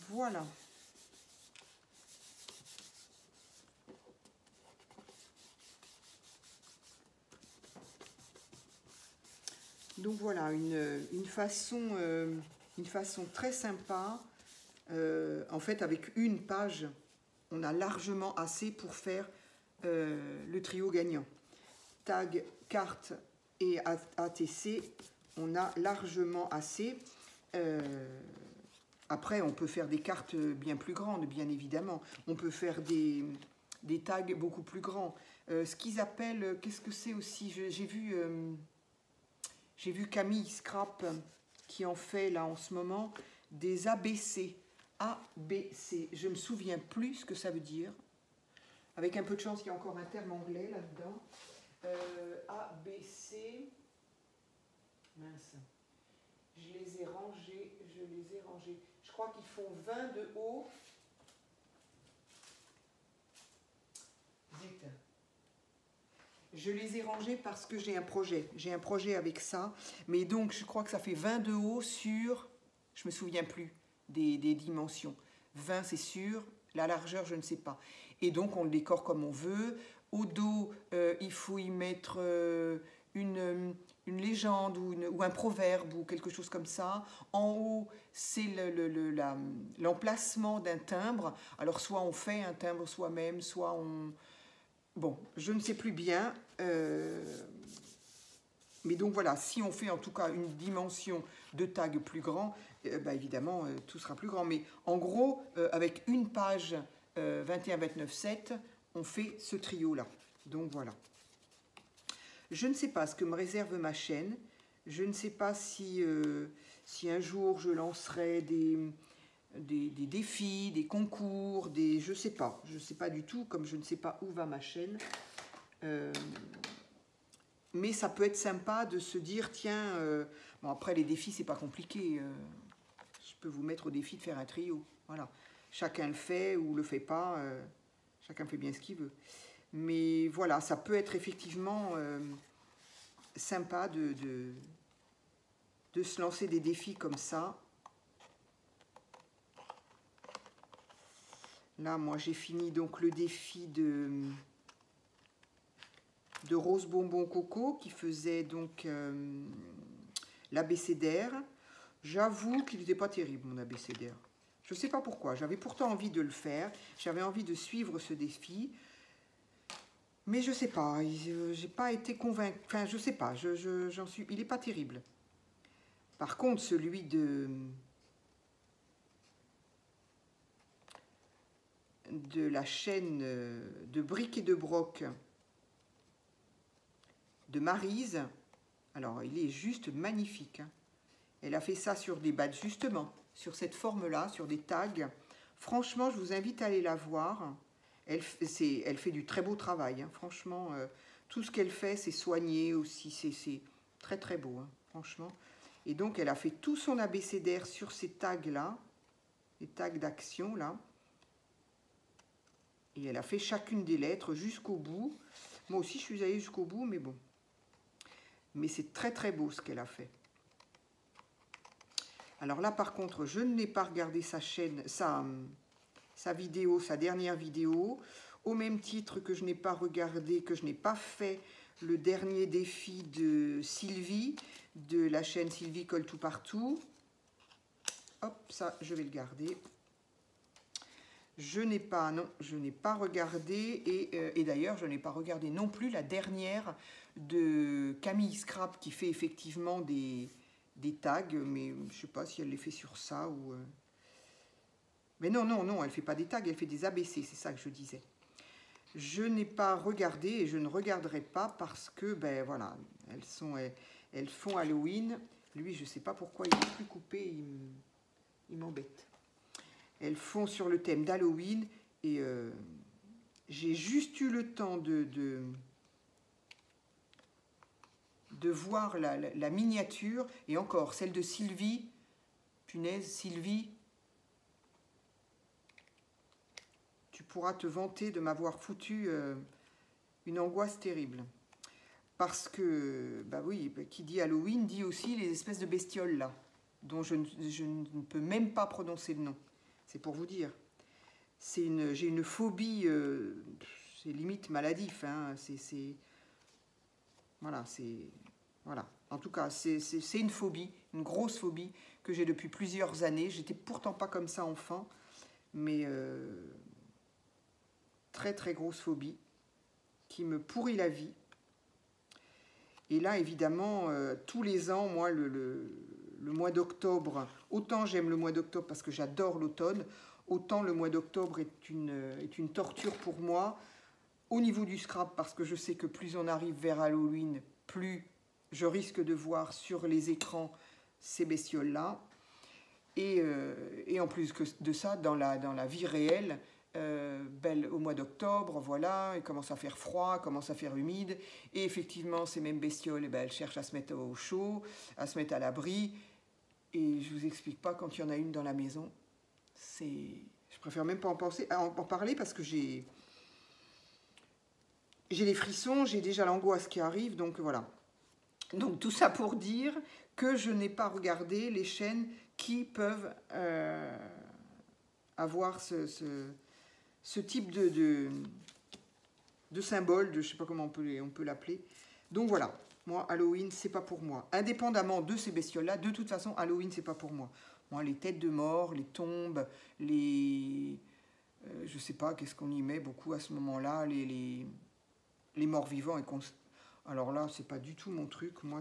Voilà. Donc voilà, une façon très sympa. En fait, avec une page, on a largement assez pour faire le trio gagnant. Tag, carte et ATC, on a largement assez. Après, on peut faire des cartes bien plus grandes, bien évidemment. On peut faire des tags beaucoup plus grands. Ce qu'ils appellent, qu'est-ce que c'est aussi? J'ai vu Camille Scrap qui en fait là en ce moment des ABC. ABC, je ne me souviens plus ce que ça veut dire. Avec un peu de chance, il y a encore un terme anglais là-dedans. ABC, mince, je les ai rangés. Je crois qu'ils font 20 de haut. Zut. Je les ai rangés parce que j'ai un projet. J'ai un projet avec ça. Mais donc, je crois que ça fait 20 de haut sur... Je ne me souviens plus des dimensions. 20, c'est sûr. La largeur, je ne sais pas. Et donc, on le décore comme on veut. Au dos, il faut y mettre une légende ou un proverbe ou quelque chose comme ça. En haut, c'est l'emplacement d'un timbre. Alors, soit on fait un timbre soi-même, soit on... Bon, je ne sais plus bien. Mais donc, voilà, si on fait en tout cas une dimension de tag plus grand, bah, évidemment, tout sera plus grand. Mais en gros, avec une page 21, 29, 7, on fait ce trio-là. Donc, voilà. Je ne sais pas ce que me réserve ma chaîne. Je ne sais pas si un jour je lancerai des défis, des concours, je ne sais pas. Je ne sais pas du tout, comme je ne sais pas où va ma chaîne. Mais ça peut être sympa de se dire, tiens, bon après les défis, c'est pas compliqué. Je peux vous mettre au défi de faire un trio. Voilà. Chacun le fait ou le fait pas. Chacun fait bien ce qu'il veut. Mais voilà, ça peut être effectivement sympa de se lancer des défis comme ça. Là, moi, j'ai fini donc le défi de Rose Bonbon Coco qui faisait donc l'abécédaire. J'avoue qu'il n'était pas terrible, mon abécédaire. Je ne sais pas pourquoi. J'avais pourtant envie de le faire. J'avais envie de suivre ce défi. Mais je ne sais pas. J'ai pas été convaincue. Enfin, je ne sais pas. Il n'est pas terrible. Par contre, celui de la chaîne de Bric et de Broc de Maryse, alors il est juste magnifique. Hein. Elle a fait ça sur des badges, justement, sur cette forme-là, sur des tags. Franchement, je vous invite à aller la voir. Elle fait du très beau travail. Hein. Franchement, tout ce qu'elle fait, c'est soigné aussi. C'est très très beau, hein, franchement. Et donc, elle a fait tout son abécédaire sur ces tags-là, les tags d'action, là. Et elle a fait chacune des lettres jusqu'au bout. Moi aussi, je suis allée jusqu'au bout, mais bon. Mais c'est très très beau ce qu'elle a fait. Alors là, par contre, je n'ai pas regardé sa chaîne, sa vidéo, sa dernière vidéo, au même titre que je n'ai pas regardé, que je n'ai pas fait le dernier défi de Sylvie, de la chaîne Sylvie Colle Tout Partout. Hop, ça, je vais le garder. Je n'ai pas regardé, et d'ailleurs, je n'ai pas regardé non plus la dernière de Camille Scrap, qui fait effectivement des tags, mais je ne sais pas si elle les fait sur ça ou... Mais non, elle ne fait pas des tags, elle fait des ABC, c'est ça que je disais. Je n'ai pas regardé et je ne regarderai pas parce que, ben voilà, elles font Halloween. Lui, je ne sais pas pourquoi il n'est plus coupé, il m'embête. Elles font sur le thème d'Halloween et j'ai juste eu le temps de voir la miniature, et encore, celle de Sylvie, punaise, Sylvie, tu pourras te vanter de m'avoir foutu une angoisse terrible. Parce que, bah oui, qui dit Halloween dit aussi les espèces de bestioles là, dont je ne peux même pas prononcer le nom. C'est pour vous dire. J'ai une phobie, c'est limite maladif, hein, voilà. En tout cas, c'est une phobie, une grosse phobie que j'ai depuis plusieurs années. J'étais pourtant pas comme ça enfant, mais très très grosse phobie qui me pourrit la vie. Et là, évidemment, tous les ans, moi, le mois d'octobre, autant j'aime le mois d'octobre parce que j'adore l'automne, autant le mois d'octobre est une torture pour moi. Au niveau du scrap, parce que je sais que plus on arrive vers Halloween, plus je risque de voir sur les écrans ces bestioles-là. Et en plus de ça, dans la vie réelle, au mois d'octobre, voilà, il commence à faire froid, commence à faire humide, et effectivement, ces mêmes bestioles, elles cherchent à se mettre au chaud, à se mettre à l'abri, et je vous explique pas, quand il y en a une dans la maison, je préfère même pas en parler, parce que j'ai les frissons, j'ai déjà l'angoisse qui arrive, donc voilà. Donc tout ça pour dire que je n'ai pas regardé les chaînes qui peuvent avoir ce type de symbole, je ne sais pas comment on peut l'appeler. Donc voilà, moi, Halloween, c'est pas pour moi. Indépendamment de ces bestioles-là, de toute façon, Halloween, c'est pas pour moi. Moi, les têtes de mort, les tombes, je sais pas, qu'est-ce qu'on y met beaucoup à ce moment-là, les morts vivants. Alors là, c'est pas du tout mon truc. Moi,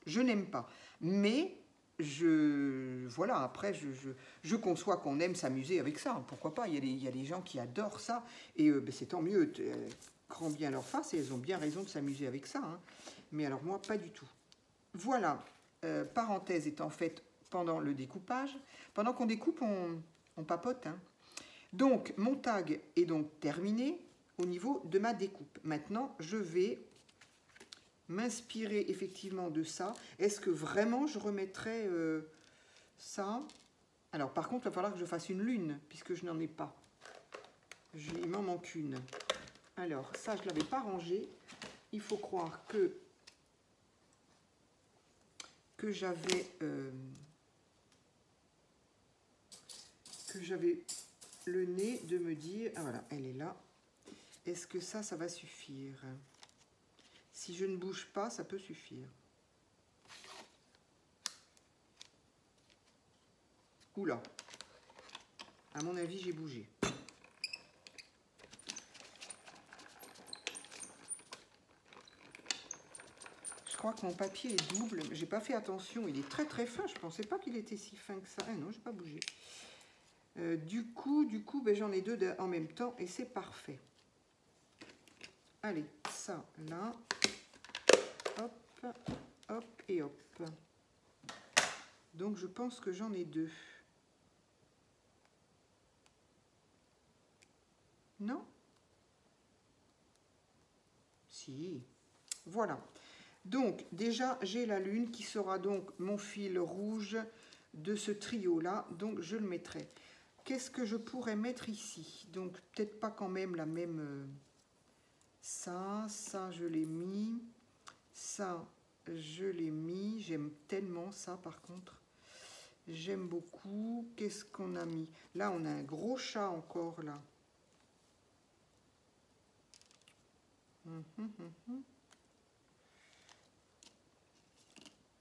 je n'aime pas. Mais voilà, après, je conçois qu'on aime s'amuser avec ça. Pourquoi pas? Il y a des gens qui adorent ça. Et c'est tant mieux. Grand bien leur face. Et elles ont bien raison de s'amuser avec ça. Hein. Mais alors moi, pas du tout. Voilà. Parenthèse étant faite pendant le découpage. Pendant qu'on découpe, on papote. Hein. Donc, mon tag est donc terminé au niveau de ma découpe. Maintenant, je vais m'inspirer effectivement de ça. Est-ce que vraiment je remettrai ça? Alors, par contre, il va falloir que je fasse une lune, puisque je n'en ai pas. Il m'en manque une. Alors, ça, je ne l'avais pas rangé. Il faut croire que j'avais le nez de me dire... Ah voilà, elle est là. Est-ce que ça va suffire? Si je ne bouge pas, ça peut suffire. Oula. À mon avis, j'ai bougé. Je crois que mon papier est double. J'ai pas fait attention. Il est très très fin. Je pensais pas qu'il était si fin que ça. Ah non, j'ai pas bougé. Du coup, ben, j'en ai deux en même temps et c'est parfait. Allez, ça là. Hop, hop et hop. Donc je pense que j'en ai deux. Non? Si. Voilà. Donc déjà j'ai la lune qui sera donc mon fil rouge de ce trio là. Donc je le mettrai. Qu'est-ce que je pourrais mettre ici? Donc peut-être pas quand même la même... ça je l'ai mis. Ça, je l'ai mis. J'aime tellement ça, par contre. J'aime beaucoup. Qu'est-ce qu'on a mis? Là, on a un gros chat encore, là.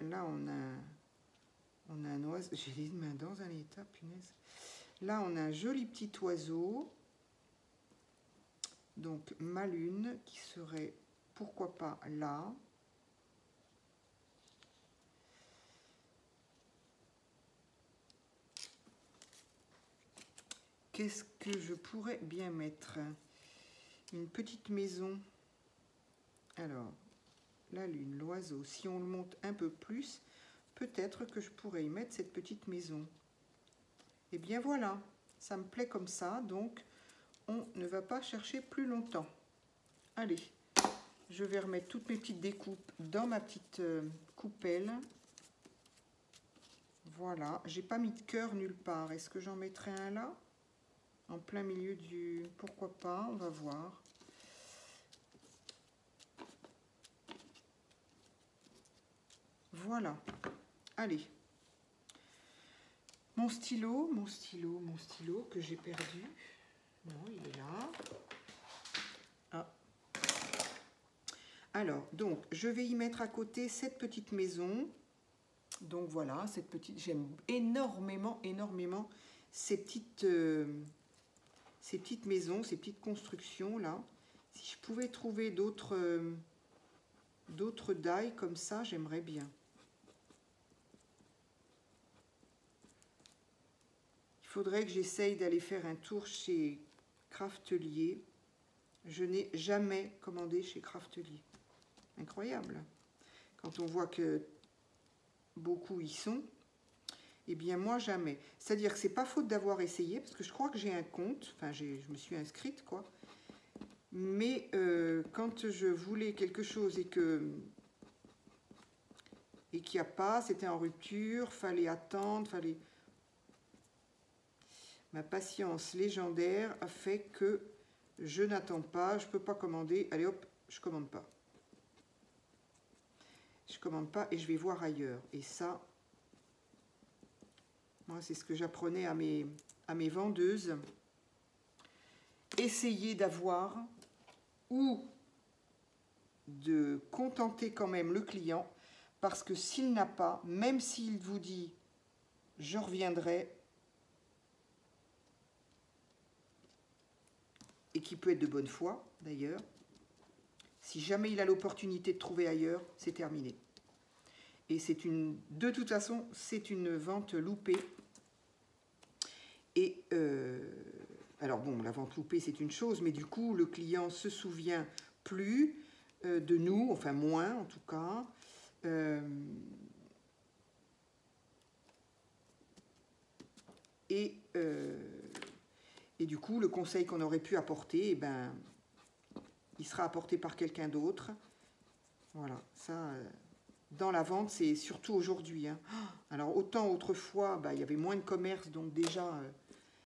Là, on a un oiseau. J'ai les mains dans un état, punaise. Là, on a un joli petit oiseau. Donc, ma lune qui serait, pourquoi pas, là. Qu'est-ce que je pourrais bien mettre? Une petite maison. Alors, la lune, l'oiseau, si on le monte un peu plus, peut-être que je pourrais y mettre cette petite maison. Et bien voilà, ça me plaît comme ça, donc on ne va pas chercher plus longtemps. Allez, je vais remettre toutes mes petites découpes dans ma petite coupelle. Voilà, j'ai pas mis de cœur nulle part. Est-ce que j'en mettrai un là? En plein milieu du... Pourquoi pas, on va voir. Voilà. Allez. Mon stylo que j'ai perdu. Non, il est là. Ah. Alors, donc, je vais y mettre à côté cette petite maison. Donc voilà, cette petite... J'aime énormément, énormément ces petites maisons, ces petites constructions là. Si je pouvais trouver d'autres die comme ça, j'aimerais bien. Il faudrait que j'essaye d'aller faire un tour chez Craftelier. Je n'ai jamais commandé chez Craftelier. Incroyable. Quand on voit que beaucoup y sont. Eh bien, moi, jamais. C'est-à-dire que c'est pas faute d'avoir essayé, parce que je crois que j'ai un compte, enfin, je me suis inscrite, quoi. Mais quand je voulais quelque chose et qu'il n'y a pas, c'était en rupture, fallait attendre, fallait... Ma patience légendaire a fait que je n'attends pas, je ne peux pas commander. Allez hop, je commande pas. Je commande pas et je vais voir ailleurs. Et ça, moi, c'est ce que j'apprenais à mes vendeuses. Essayez d'avoir ou de contenter quand même le client, parce que s'il n'a pas, même s'il vous dit « je reviendrai », et qui peut être de bonne foi d'ailleurs, si jamais il a l'opportunité de trouver ailleurs, c'est terminé. Et c'est une, de toute façon, c'est une vente loupée. Et alors bon, la vente loupée, c'est une chose, mais du coup, le client se souvient plus de nous, enfin moins en tout cas. Et du coup, le conseil qu'on aurait pu apporter, eh ben, il sera apporté par quelqu'un d'autre. Voilà, ça, dans la vente, c'est surtout aujourd'hui. Hein. Alors, autant autrefois, bah, il y avait moins de commerce, donc déjà,